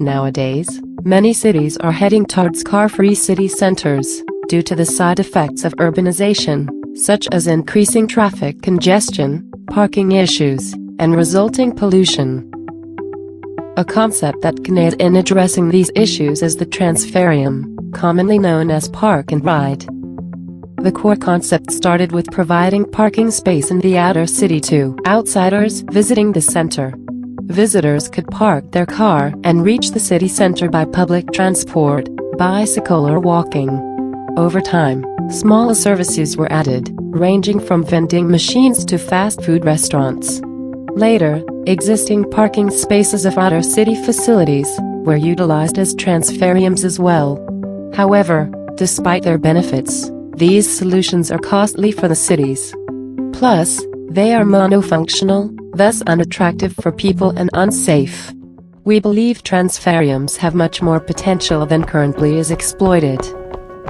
Nowadays, many cities are heading towards car-free city centers due to the side effects of urbanization, such as increasing traffic congestion, parking issues, and resulting pollution. A concept that can aid in addressing these issues is the Transferium, commonly known as Park and Ride. The core concept started with providing parking space in the outer city to outsiders visiting the center. Visitors could park their car and reach the city center by public transport, bicycle or walking. Over time, small services were added, ranging from vending machines to fast food restaurants. Later, existing parking spaces of outer city facilities were utilized as transferiums as well. However, despite their benefits, these solutions are costly for the cities. Plus, they are monofunctional, thus unattractive for people and unsafe. We believe transferiums have much more potential than currently is exploited.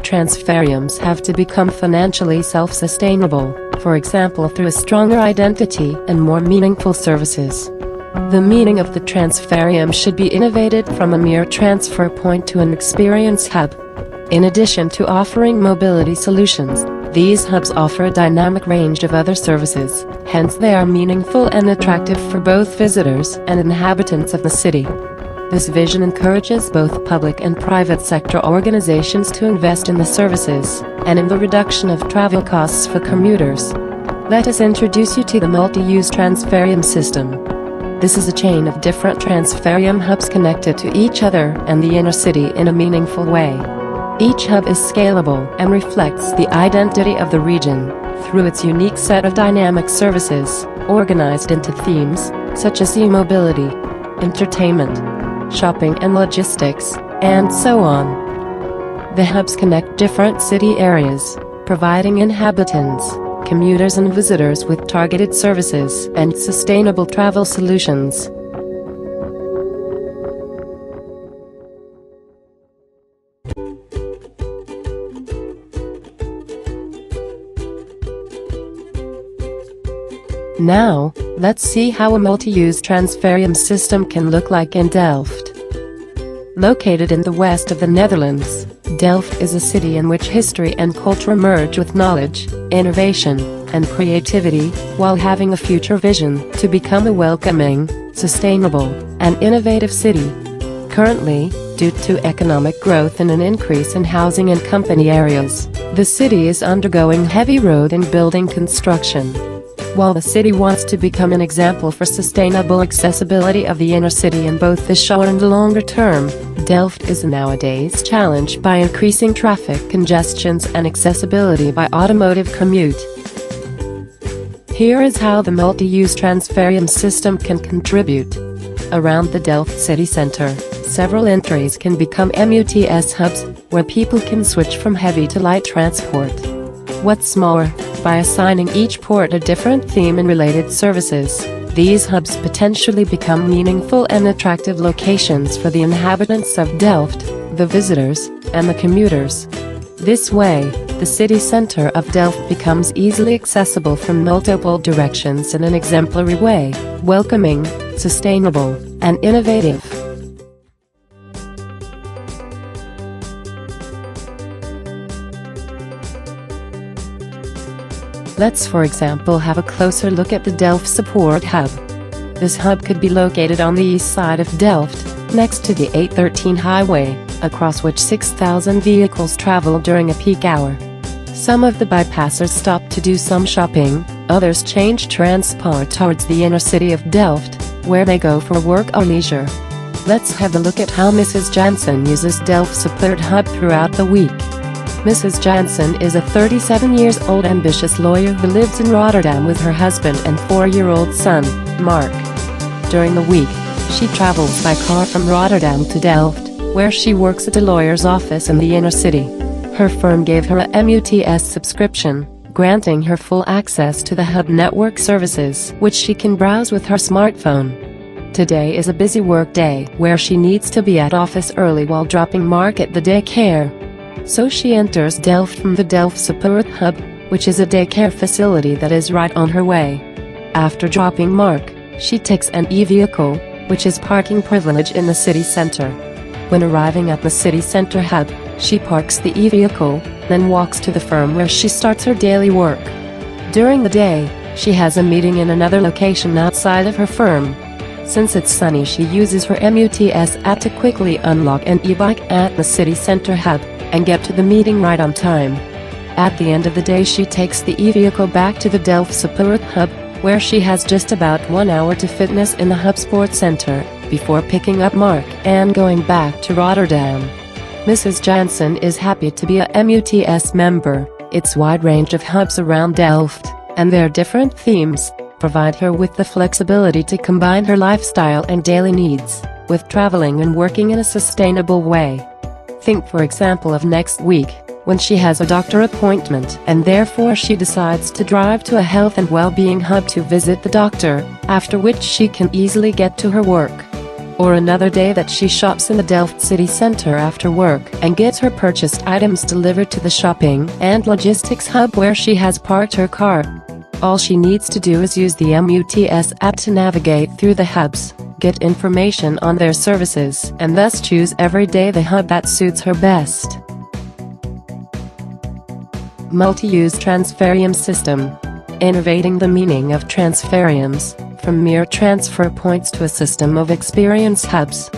Transferiums have to become financially self-sustainable, for example through a stronger identity and more meaningful services. The meaning of the transferium should be innovated from a mere transfer point to an experience hub. In addition to offering mobility solutions, these hubs offer a dynamic range of other services, hence they are meaningful and attractive for both visitors and inhabitants of the city. This vision encourages both public and private sector organizations to invest in the services and in the reduction of travel costs for commuters. Let us introduce you to the multi-use transferium system. This is a chain of different transferium hubs connected to each other and the inner city in a meaningful way. Each hub is scalable and reflects the identity of the region through its unique set of dynamic services, organized into themes such as e-mobility, entertainment, shopping and logistics, and so on. The hubs connect different city areas, providing inhabitants, commuters and visitors with targeted services and sustainable travel solutions. Now, let's see how a multi-use transferium system can look like in Delft. Located in the west of the Netherlands, Delft is a city in which history and culture merge with knowledge, innovation, and creativity, while having a future vision to become a welcoming, sustainable, and innovative city. Currently, due to economic growth and an increase in housing and company areas, the city is undergoing heavy road and building construction. While the city wants to become an example for sustainable accessibility of the inner city in both the short and longer term, Delft is nowadays challenged by increasing traffic congestions and accessibility by automotive commute. Here is how the multi-use transferium system can contribute. Around the Delft city center, several entries can become MUTS hubs, where people can switch from heavy to light transport. What's more, by assigning each port a different theme and related services, these hubs potentially become meaningful and attractive locations for the inhabitants of Delft, the visitors, and the commuters. This way, the city center of Delft becomes easily accessible from multiple directions in an exemplary way, welcoming, sustainable, and innovative. Let's for example have a closer look at the Delft Support Hub. This hub could be located on the east side of Delft, next to the A13 highway, across which 6,000 vehicles travel during a peak hour. Some of the bypassers stop to do some shopping, others change transport towards the inner city of Delft, where they go for work or leisure. Let's have a look at how Mrs. Jansen uses Delft Support Hub throughout the week. Mrs. Jansen is a 37-year-old ambitious lawyer who lives in Rotterdam with her husband and 4-year-old son, Mark. During the week, she travels by car from Rotterdam to Delft, where she works at a lawyer's office in the inner city. Her firm gave her a MUTS subscription, granting her full access to the hub network services, which she can browse with her smartphone. Today is a busy work day where she needs to be at office early while dropping Mark at the daycare. So she enters Delft from the Delft Support Hub, which is a daycare facility that is right on her way. After dropping Mark, she takes an e-vehicle, which is parking privilege in the city center. When arriving at the city center hub, she parks the e-vehicle, then walks to the firm where she starts her daily work. During the day, she has a meeting in another location outside of her firm. Since it's sunny, she uses her MUTS app to quickly unlock an e-bike at the city center hub and get to the meeting right on time. At the end of the day, she takes the e-vehicle back to the Delft Support hub, where she has just about 1 hour to fitness in the hub sports center, before picking up Mark and going back to Rotterdam. Mrs. Jansen is happy to be a MUTS member. Its wide range of hubs around Delft, and their different themes, provide her with the flexibility to combine her lifestyle and daily needs, with traveling and working in a sustainable way. Think for example of next week, when she has a doctor appointment and therefore she decides to drive to a health and well-being hub to visit the doctor, after which she can easily get to her work. Or another day that she shops in the Delft city center after work and gets her purchased items delivered to the shopping and logistics hub where she has parked her car. All she needs to do is use the MUTS app to navigate through the hubs, get information on their services, and thus choose every day the hub that suits her best. Multi-use Transferium system. Innovating the meaning of Transferiums, from mere transfer points to a system of experience hubs.